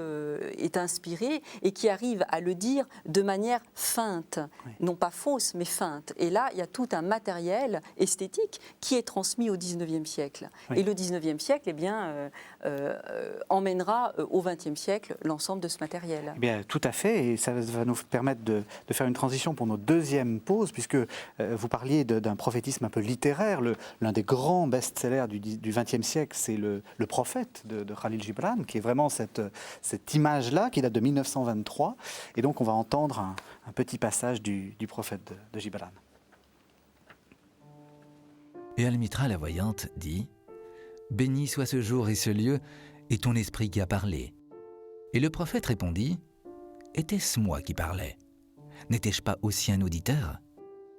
C: est inspirée et qui arrive à le dire de manière feinte, non pas fausse mais feinte. Et là, il y a tout un matériel esthétique qui est transmis au XIXe siècle. Oui. Et le XIXe siècle, eh bien, emmènera au XXe siècle l'ensemble de ce matériel.
A: Eh bien, tout à fait, et ça va nous permettre de faire une transition pour notre deuxième pause, puisque vous parliez d'un prophétisme un peu littéraire. L'un des grands best-sellers du XXe siècle, c'est le Prophète de Khalil Gibran, qui est vraiment cette image-là, qui date de 1923. Et donc, on va entendre un petit passage du Prophète de Gibran.
D: Et Almitra, la voyante, dit « Béni soit ce jour et ce lieu, et ton esprit qui a parlé. » Et le prophète répondit « Était-ce moi qui parlais? N'étais-je pas aussi un auditeur ?»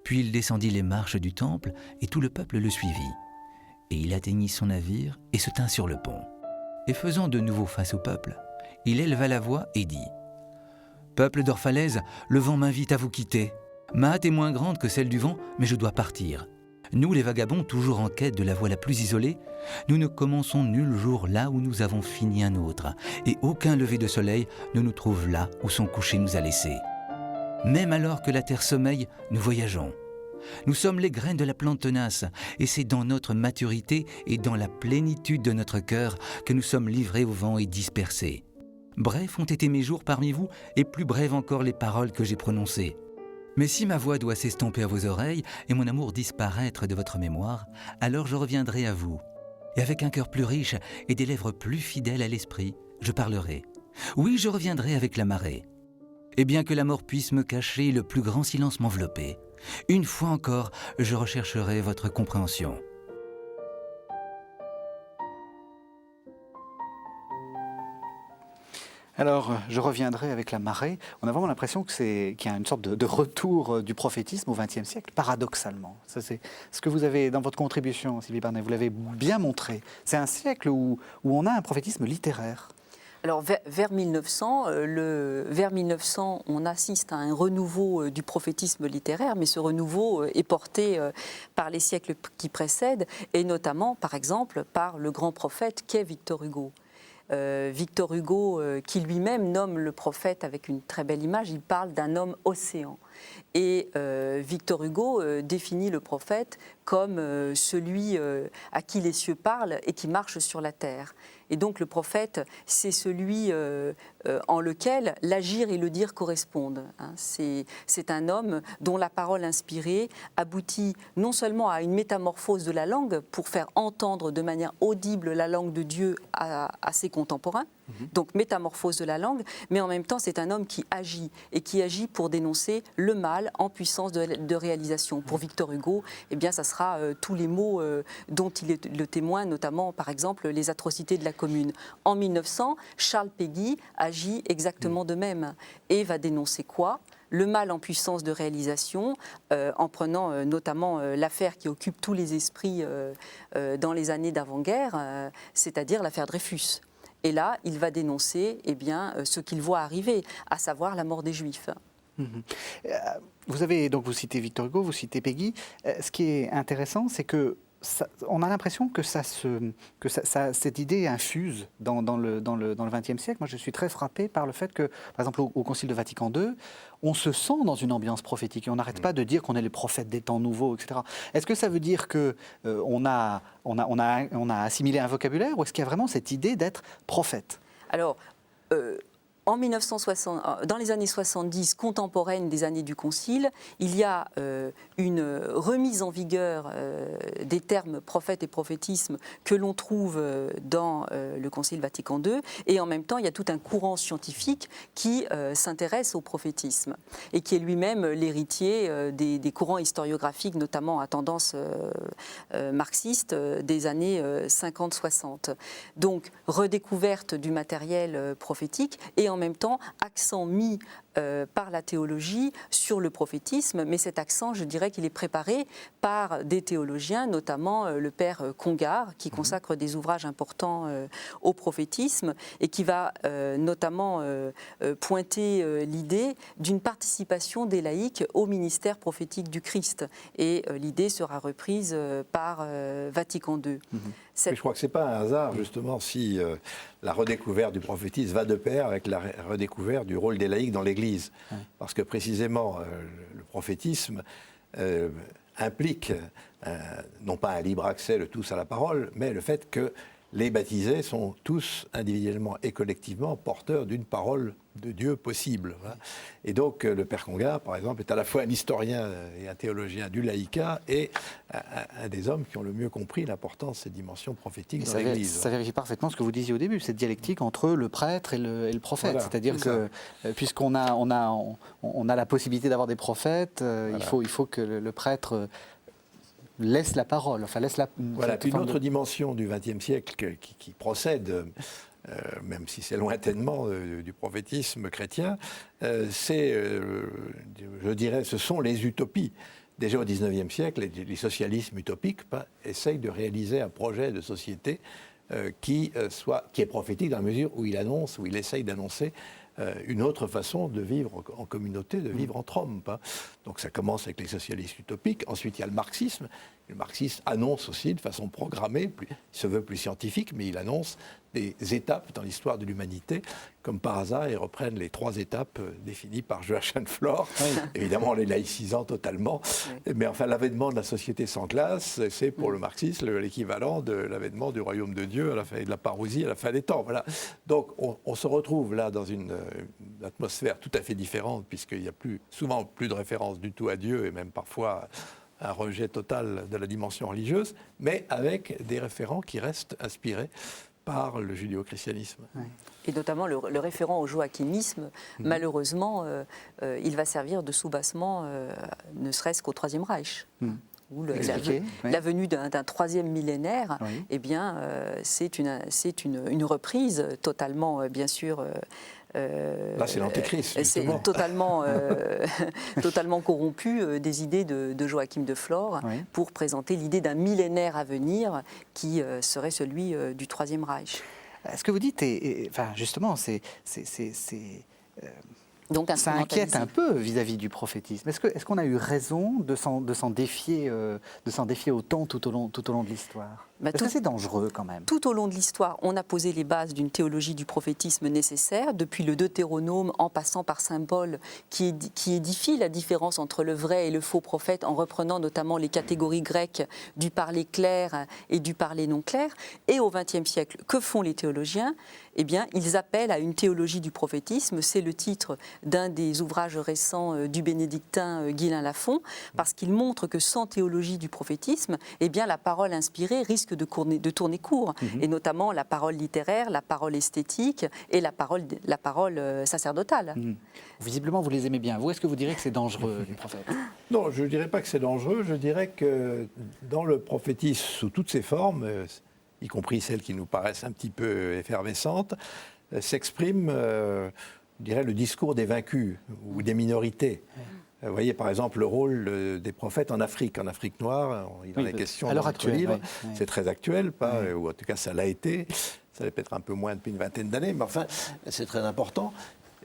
D: Puis il descendit les marches du temple, et tout le peuple le suivit. Et il atteignit son navire et se tint sur le pont. Et faisant de nouveau face au peuple, il éleva la voix et dit « Peuple d'Orphalaise, le vent m'invite à vous quitter. Ma hâte est moins grande que celle du vent, mais je dois partir. Nous, les vagabonds, toujours en quête de la voie la plus isolée, nous ne commençons nul jour là où nous avons fini un autre, et aucun lever de soleil ne nous trouve là où son coucher nous a laissés. Même alors que la terre sommeille, nous voyageons. Nous sommes les graines de la plante tenace, et c'est dans notre maturité et dans la plénitude de notre cœur que nous sommes livrés au vent et dispersés. Brefs ont été mes jours parmi vous, et plus brèves encore les paroles que j'ai prononcées. Mais si ma voix doit s'estomper à vos oreilles et mon amour disparaître de votre mémoire, alors je reviendrai à vous. Et avec un cœur plus riche et des lèvres plus fidèles à l'esprit, je parlerai. Oui, je reviendrai avec la marée. Et bien que la mort puisse me cacher, le plus grand silence m'envelopper, une fois encore, je rechercherai votre compréhension.
A: Alors, je reviendrai avec la marée. On a vraiment l'impression qu'il y a une sorte de retour du prophétisme au XXe siècle, paradoxalement. Ça, c'est ce que vous avez dans votre contribution, Sylvie Barnet, vous l'avez bien montré. C'est un siècle où on a un prophétisme littéraire.
C: Alors vers 1900, on assiste à un renouveau du prophétisme littéraire, mais ce renouveau est porté par les siècles qui précèdent, et notamment, par exemple, par le grand prophète qu'est Victor Hugo. Victor Hugo, qui lui-même nomme le prophète avec une très belle image, il parle d'un homme océan. Et Victor Hugo définit le prophète comme celui à qui les cieux parlent et qui marche sur la terre. Et donc le prophète, c'est celui en lequel l'agir et le dire correspondent. C'est un homme dont la parole inspirée aboutit non seulement à une métamorphose de la langue pour faire entendre de manière audible la langue de Dieu à ses contemporains, donc métamorphose de la langue, mais en même temps c'est un homme qui agit, et qui agit pour dénoncer le mal en puissance de réalisation. Pour Victor Hugo, eh bien, ça sera tous les maux dont il est le témoin, notamment par exemple les atrocités de la Commune. En 1900, Charles Péguy agit exactement de même et va dénoncer quoi ? Le mal en puissance de réalisation, en prenant notamment l'affaire qui occupe tous les esprits dans les années d'avant-guerre, c'est-à-dire l'affaire Dreyfus. Et là, il va dénoncer ce qu'il voit arriver, à savoir la mort des Juifs.
A: Vous citez Victor Hugo, vous citez Péguy. Ce qui est intéressant, c'est que on a l'impression que cette idée infuse dans le XXe siècle. Moi, je suis très frappé par le fait que, par exemple, au Concile de Vatican II, on se sent dans une ambiance prophétique et on n'arrête pas de dire qu'on est les prophètes des temps nouveaux, etc. Est-ce que ça veut dire qu'on a assimilé un vocabulaire, ou est-ce qu'il y a vraiment cette idée d'être prophète ?
C: Alors, en 1960, dans les années 70, contemporaines des années du Concile, il y a une remise en vigueur des termes prophète et prophétisme que l'on trouve dans le Concile Vatican II, et en même temps, il y a tout un courant scientifique qui s'intéresse au prophétisme et qui est lui-même l'héritier des courants historiographiques, notamment à tendance marxiste des années 50-60. Donc, redécouverte du matériel prophétique et en même temps accent mis par la théologie sur le prophétisme, mais cet accent, je dirais qu'il est préparé par des théologiens, notamment le père Congar, qui consacre des ouvrages importants au prophétisme et qui va notamment pointer l'idée d'une participation des laïcs au ministère prophétique du Christ. Et l'idée sera reprise par Vatican II.
B: Je crois que ce n'est pas un hasard, justement, si la redécouverte du prophétisme va de pair avec la redécouverte du rôle des laïcs dans l'Église. Parce que précisément, le prophétisme implique non pas un libre accès de tous à la parole, mais le fait que les baptisés sont tous, individuellement et collectivement, porteurs d'une parole de Dieu possible. Voilà. Et donc, le père Congar, par exemple, est à la fois un historien et un théologien du laïcat et un des hommes qui ont le mieux compris l'importance de ces dimensions prophétiques dans l'Église.
A: Ça vérifie parfaitement ce que vous disiez au début, cette dialectique entre le prêtre et le prophète. Voilà, c'est-à-dire que, puisqu'on a la possibilité d'avoir des prophètes, voilà, il faut que le prêtre laisse la parole, enfin laisse la...
B: Voilà, une autre dimension du XXe siècle qui procède, même si c'est lointainement du prophétisme chrétien, je dirais, ce sont les utopies. Déjà au XIXe siècle, les socialismes utopiques essayent de réaliser un projet de société qui est prophétique dans la mesure où il essaye d'annoncer une autre façon de vivre en communauté, de vivre entre hommes. Donc ça commence avec les socialistes utopiques, ensuite il y a le marxisme. Le marxisme annonce aussi de façon programmée, il se veut plus scientifique, mais il annonce des étapes dans l'histoire de l'humanité. Comme par hasard, ils reprennent les 3 étapes définies par Joachim Flor, évidemment en les laïcisant totalement. Oui. Mais enfin, l'avènement de la société sans classe, c'est pour le marxisme l'équivalent de l'avènement du royaume de Dieu à la fin de la parousie à la fin des temps. Voilà. Donc on se retrouve là dans une atmosphère tout à fait différente, puisqu'il n'y a souvent plus de référence du tout à Dieu, et même parfois un rejet total de la dimension religieuse, mais avec des référents qui restent inspirés par le judéo-christianisme.
C: Et notamment le référent au joachimisme, malheureusement, il va servir de soubassement, ne serait-ce qu'au Troisième Reich. Où la venue d'un troisième millénaire, eh bien, c'est une reprise totalement, bien sûr.
B: Là, c'est l'antéchrist.
C: C'est totalement corrompu des idées de Joachim de Flore pour présenter l'idée d'un millénaire à venir qui serait celui du Troisième Reich.
A: Ce que vous dites, enfin, justement,
C: donc,
A: ça inquiète un peu vis-à-vis du prophétisme. Est-ce qu'on a eu raison de s'en défier autant tout au long de l'histoire? Est-ce que c'est dangereux quand même?
C: Tout au long de l'histoire, on a posé les bases d'une théologie du prophétisme nécessaire, depuis le Deutéronome en passant par Symbole, qui édifie la différence entre le vrai et le faux prophète, en reprenant notamment les catégories grecques du parler clair et du parler non clair. Et au XXe siècle, que font les théologiens? Eh bien, ils appellent à une théologie du prophétisme. C'est le titre d'un des ouvrages récents du bénédictin Guylain Lafont, parce qu'il montre que sans théologie du prophétisme, eh bien, la parole inspirée risque de tourner court, et notamment la parole littéraire, la parole esthétique et la parole sacerdotale.
A: Visiblement, vous les aimez bien. Vous, est-ce que vous direz que c'est dangereux, les prophètes?
B: Non, je ne dirais pas que c'est dangereux. Je dirais que dans le prophétisme, sous toutes ses formes, y compris celles qui nous paraissent un petit peu effervescentes, s'exprime, je dirais, le discours des vaincus ou des minorités. Vous voyez par exemple le rôle des prophètes en Afrique noire, il en est question dans notre livre, c'est très actuel, ou en tout cas ça l'a été, ça l'est peut-être un peu moins depuis une vingtaine d'années, mais enfin c'est très important.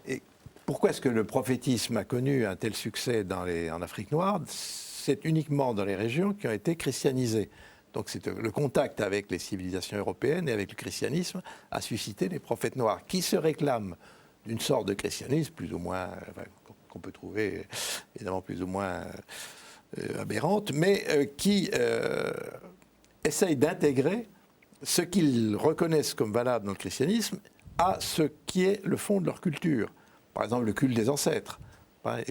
B: Et pourquoi est-ce que le prophétisme a connu un tel succès en Afrique noire? C'est uniquement dans les régions qui ont été christianisées. Donc c'est le contact avec les civilisations européennes et avec le christianisme a suscité les prophètes noirs qui se réclament d'une sorte de christianisme plus ou moins, qu'on peut trouver évidemment plus ou moins aberrante, mais qui essayent d'intégrer ce qu'ils reconnaissent comme valable dans le christianisme à ce qui est le fond de leur culture. Par exemple, le culte des ancêtres,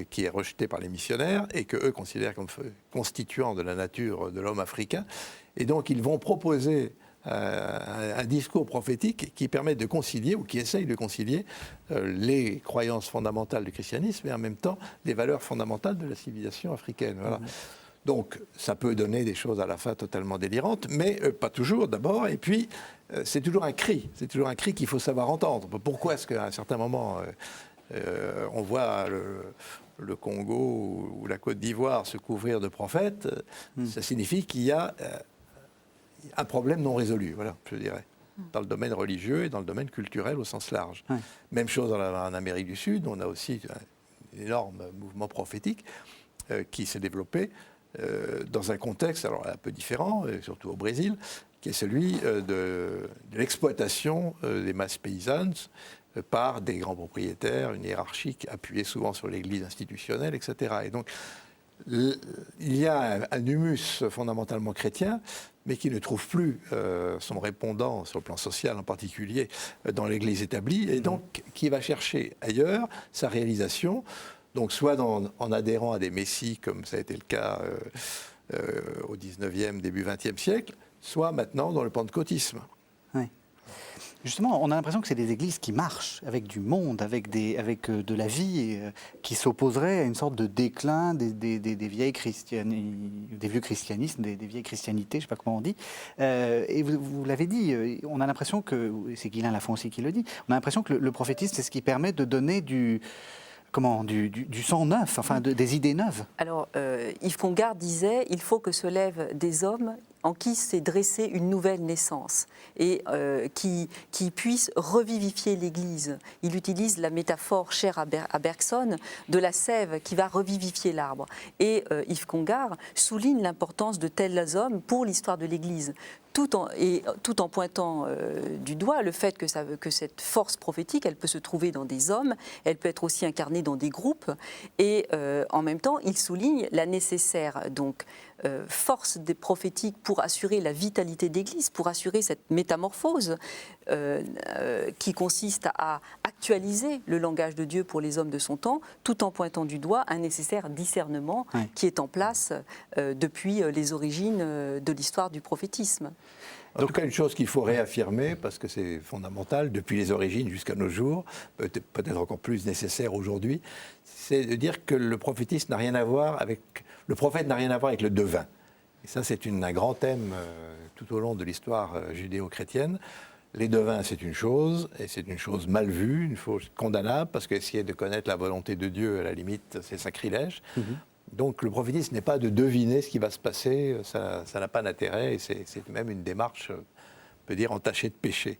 B: qui est rejeté par les missionnaires et qu'eux considèrent comme constituant de la nature de l'homme africain. Et donc, ils vont proposer un discours prophétique qui permet de concilier, ou qui essaye de concilier, les croyances fondamentales du christianisme et en même temps les valeurs fondamentales de la civilisation africaine. Voilà. Donc ça peut donner des choses à la fin totalement délirantes, mais pas toujours d'abord. Et puis c'est toujours un cri qu'il faut savoir entendre. Pourquoi est-ce qu'à un certain moment on voit le Congo ou la Côte d'Ivoire se couvrir de prophètes? Ça signifie qu'il y a un problème non résolu, voilà, je dirais, dans le domaine religieux et dans le domaine culturel au sens large. Même chose en Amérique du Sud, on a aussi un énorme mouvement prophétique qui s'est développé dans un contexte alors un peu différent, surtout au Brésil, qui est celui de l'exploitation des masses paysannes par des grands propriétaires, une hiérarchie appuyée souvent sur l'Église institutionnelle, etc. Et donc, il y a un humus fondamentalement chrétien, mais qui ne trouve plus son répondant, sur le plan social en particulier, dans l'Église établie, et donc qui va chercher ailleurs sa réalisation, donc soit en adhérant à des messies, comme ça a été le cas au 19e, début 20e siècle, soit maintenant dans le pentecôtisme.
A: Oui. Justement, on a l'impression que c'est des églises qui marchent avec du monde, avec de la vie, qui s'opposeraient à une sorte de déclin des vieux christianismes, des vieilles christianités, je ne sais pas comment on dit. Et vous l'avez dit, on a l'impression que, c'est Guylain Lafont aussi qui le dit, on a l'impression que le prophétisme, c'est ce qui permet de donner du sang neuf, enfin des idées neuves.
C: Alors, Yves Congar disait « Il faut que se lèvent des hommes en qui s'est dressée une nouvelle naissance et qui puisse revivifier l'Église ». Il utilise la métaphore chère à Bergson de la sève qui va revivifier l'arbre. Et Yves Congar souligne l'importance de tels hommes pour l'histoire de l'Église, tout en pointant du doigt le fait que cette force prophétique, elle peut se trouver dans des hommes, elle peut être aussi incarnée dans des groupes, et en même temps, il souligne la nécessaire force des prophétiques pour pour assurer la vitalité de l'Église, pour assurer cette métamorphose qui consiste à actualiser le langage de Dieu pour les hommes de son temps, tout en pointant du doigt un nécessaire discernement qui est en place depuis les origines de l'histoire du prophétisme.
B: En tout cas, une chose qu'il faut réaffirmer, parce que c'est fondamental, depuis les origines jusqu'à nos jours, peut-être encore plus nécessaire aujourd'hui, c'est de dire que le prophétisme n'a rien à voir avec... Le prophète n'a rien à voir avec le devin. Et ça, c'est un grand thème tout au long de l'histoire judéo-chrétienne. Les devins, c'est une chose, et c'est une chose mal vue, une chose condamnable, parce qu'essayer de connaître la volonté de Dieu, à la limite, c'est sacrilège. Donc le prophétisme n'est pas de deviner ce qui va se passer, ça n'a pas d'intérêt, et c'est même une démarche, on peut dire, entachée de péché.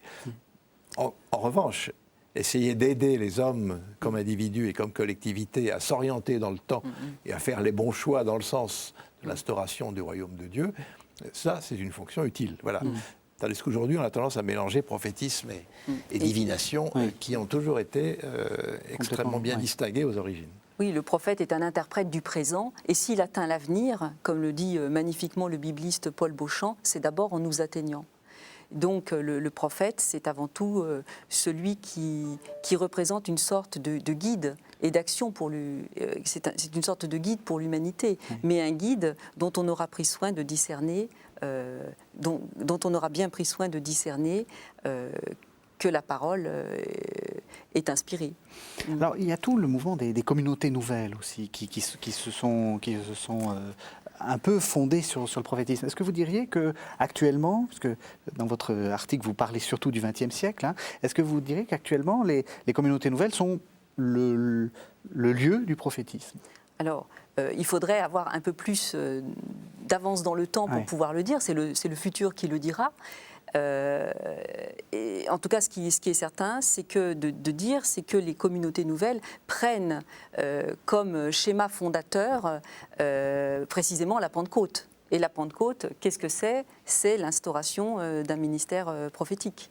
B: En revanche, essayer d'aider les hommes comme individus et comme collectivité à s'orienter dans le temps et à faire les bons choix dans le sens de l'instauration du royaume de Dieu, ça c'est une fonction utile. Voilà. Tandis qu'aujourd'hui, on a tendance à mélanger prophétisme et divination, qui ont toujours été extrêmement bien distingués aux origines.
C: Oui, le prophète est un interprète du présent, et s'il atteint l'avenir, comme le dit magnifiquement le bibliste Paul Beauchamp, c'est d'abord en nous atteignant. Donc le prophète, c'est avant tout celui qui représente une sorte de guide et d'action pour c'est une sorte de guide pour l'humanité, mais un guide dont on aura pris soin de discerner, dont on aura bien pris soin de discerner que la parole est inspirée.
A: Alors, il y a tout le mouvement des communautés nouvelles aussi, qui se sont un peu fondées sur le prophétisme. Est-ce que vous diriez qu'actuellement, parce que dans votre article, vous parlez surtout du XXe siècle, est-ce que vous diriez qu'actuellement, les communautés nouvelles sont le lieu du prophétisme ?
C: Alors, il faudrait avoir un peu plus d'avance dans le temps pour pouvoir le dire. C'est le futur qui le dira. Et en tout cas, ce qui est certain, c'est que de dire, c'est que les communautés nouvelles prennent comme schéma fondateur précisément la Pentecôte. Et la Pentecôte, qu'est-ce que c'est ? C'est l'instauration d'un ministère prophétique.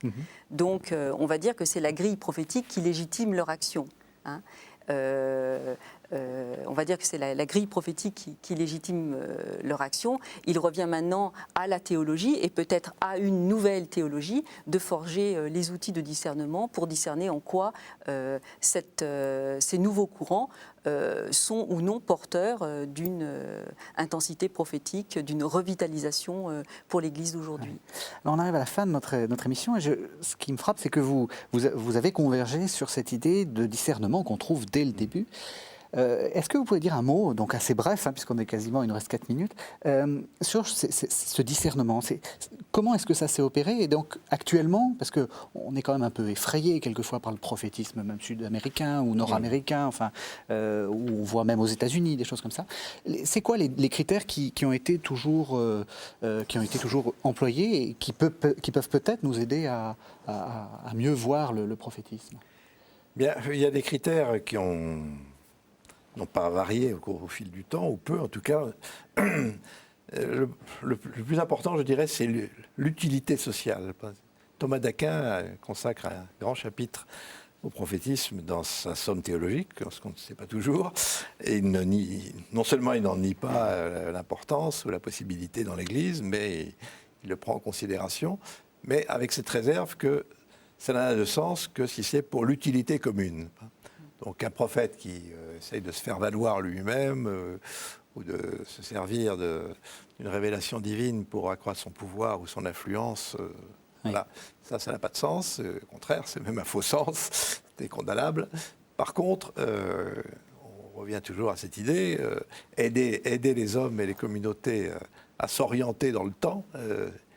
C: Donc, on va dire que c'est la grille prophétique qui légitime leur action. On va dire que c'est la grille prophétique qui légitime leur action. Il revient maintenant à la théologie et peut-être à une nouvelle théologie de forger les outils de discernement pour discerner en quoi ces nouveaux courants sont ou non porteurs d'une intensité prophétique, d'une revitalisation pour l'Église d'aujourd'hui.
A: Alors on arrive à la fin de notre émission et ce qui me frappe, c'est que vous avez convergé sur cette idée de discernement qu'on trouve dès le début. Est-ce que vous pouvez dire un mot, donc assez bref, puisqu'on est quasiment, il nous reste 4 minutes, sur ce discernement, comment est-ce que ça s'est opéré? Et donc actuellement, parce qu'on est quand même un peu effrayé quelquefois par le prophétisme, même sud-américain ou nord-américain, où on voit même aux États-Unis des choses comme ça. C'est quoi les critères qui ont été toujours employés et qui peuvent peut-être nous aider à mieux voir le prophétisme?
B: Bien, il y a des critères qui n'ont pas varié au fil du temps, ou peu en tout cas. Le plus important, je dirais, c'est l'utilité sociale. Thomas d'Aquin consacre un grand chapitre au prophétisme dans sa somme théologique, ce qu'on ne sait pas toujours. Et non seulement il n'en nie pas l'importance ou la possibilité dans l'Église, mais il le prend en considération, mais avec cette réserve que ça n'a de sens que si c'est pour l'utilité commune. Donc un prophète qui essaye de se faire valoir lui-même ou de se servir d'une révélation divine pour accroître son pouvoir ou son influence, voilà, ça n'a pas de sens. Au contraire, c'est même un faux sens, c'est condamnable. Par contre, on revient toujours à cette idée, aider les hommes et les communautés à s'orienter dans le temps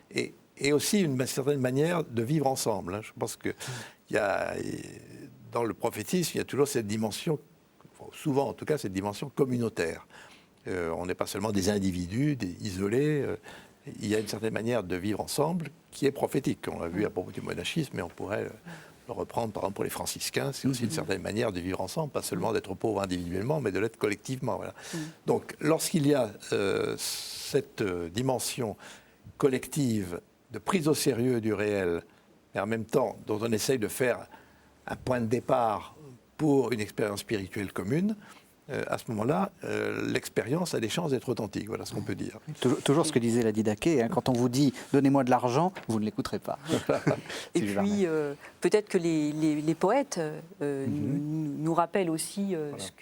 B: et aussi une certaine manière de vivre ensemble. Je pense qu'il y a... Dans le prophétisme, il y a toujours cette dimension, souvent en tout cas, cette dimension communautaire. On n'est pas seulement des individus, isolés. Il y a une certaine manière de vivre ensemble qui est prophétique. On l'a vu à propos du monachisme, mais on pourrait le reprendre par exemple pour les franciscains. C'est aussi une certaine manière de vivre ensemble, pas seulement d'être pauvre individuellement, mais de l'être collectivement. Voilà. Donc lorsqu'il y a cette dimension collective de prise au sérieux du réel, et en même temps dont on essaye de faire un point de départ pour une expérience spirituelle commune, à ce moment-là, l'expérience a des chances d'être authentique. Voilà ce qu'on peut dire.
A: Toujours ce que disait la Didaché, hein, quand on vous dit « donnez-moi de l'argent », vous ne l'écouterez pas.
C: Et puis, peut-être que les poètes nous rappellent aussi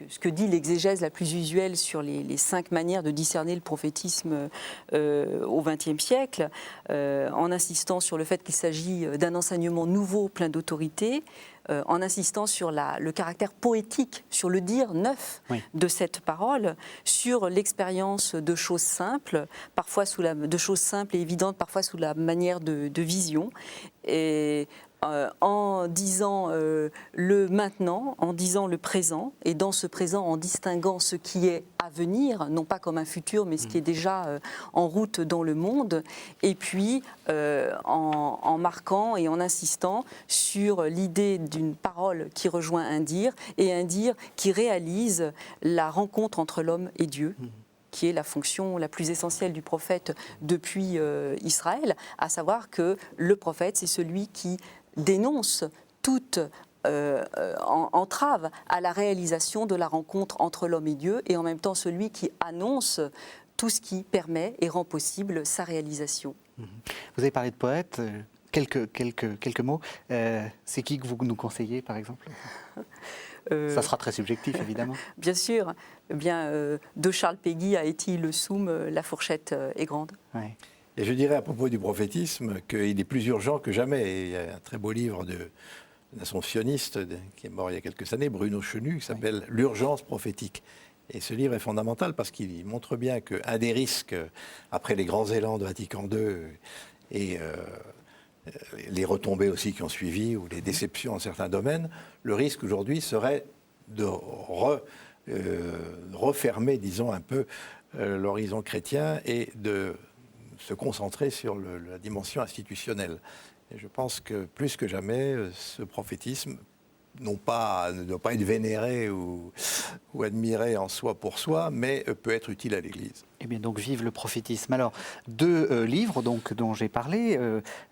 C: ce que dit l'exégèse la plus usuelle sur les 5 manières de discerner le prophétisme au XXe siècle, en insistant sur le fait qu'il s'agit d'un enseignement nouveau, plein d'autorité, en insistant sur le caractère poétique, sur le dire neuf de cette parole, sur l'expérience de choses simples, parfois de choses simples et évidentes, parfois sous la manière de vision. Et en disant le maintenant, en disant le présent, et dans ce présent en distinguant ce qui est à venir, non pas comme un futur, mais ce qui est déjà en route dans le monde, et puis en marquant et en insistant sur l'idée d'une parole qui rejoint un dire, et un dire qui réalise la rencontre entre l'homme et Dieu, qui est la fonction la plus essentielle du prophète depuis Israël, à savoir que le prophète, c'est celui qui dénonce toute entrave à la réalisation de la rencontre entre l'homme et Dieu, et en même temps celui qui annonce tout ce qui permet et rend possible sa réalisation.
A: Vous avez parlé de poètes, quelques mots. C'est qui que vous nous conseillez, par exemple ? Ça sera très subjectif, évidemment.
C: Bien sûr. De Charles Péguy à Étille Le Soum, la fourchette est grande.
A: Ouais.
B: Et je dirais à propos du prophétisme qu'il est plus urgent que jamais. Et il y a un très beau livre d'un assomptionniste qui est mort il y a quelques années, Bruno Chenu, qui s'appelle « L'urgence prophétique ». Et ce livre est fondamental parce qu'il montre bien qu'un des risques, après les grands élans de Vatican II et les retombées aussi qui ont suivi, ou les déceptions en certains domaines, le risque aujourd'hui serait de refermer, disons, un peu l'horizon chrétien et de se concentrer sur la dimension institutionnelle. Et je pense que plus que jamais, ce prophétisme ne doit pas être vénéré ou admiré en soi pour soi, mais peut être utile à l'Église.
A: Eh bien, donc, vive le prophétisme. Alors, 2 livres dont j'ai parlé,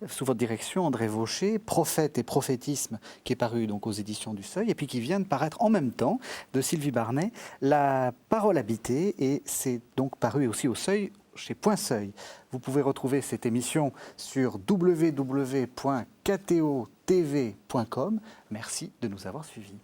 A: sous votre direction, André Vaucher, Prophète et prophétisme, qui est paru donc aux éditions du Seuil, et puis qui vient de paraître en même temps, de Sylvie Barnet, La parole habitée, et c'est donc paru aussi au Seuil, chez Point Seuil. Vous pouvez retrouver cette émission sur www.ktotv.com. Merci de nous avoir suivis.